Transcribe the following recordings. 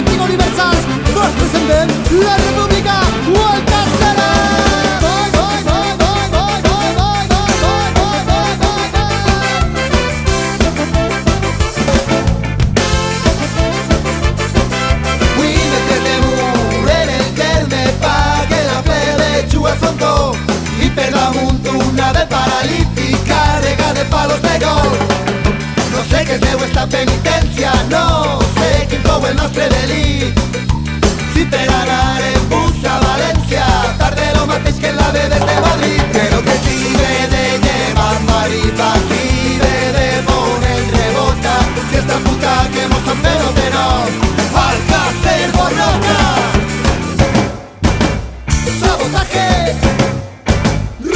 antiga universal, no es presente la república o el castellà. I per damunt una de paralítica rega de palos de gol. No sé què es deu esta penitència, no sé quin fou el nostre delit. Si per anar en bus a València tarde lo mateix que en la de des de Madrid. Però que si ve de llevar maripa, si ve de poner rebota, si esta puta que mos han pero de no al Càcer Borroca. Sabotaje,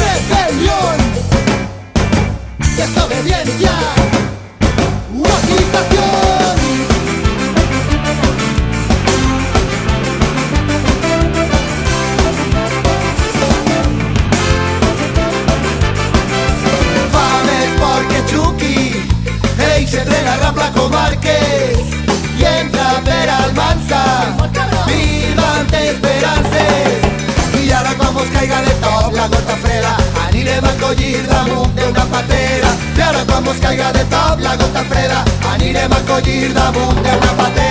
rebelión, desobediencia, agitación. Fames porque Chucky, ell sempre la Rambla Comarques i entra per Almansa, vivant esperances. I ara quan mos caiga de top la gota freda anirem a collir damunt d'una patera. I ara quan mos caiga de top la gota freda anirem a collir damunt d'una patera.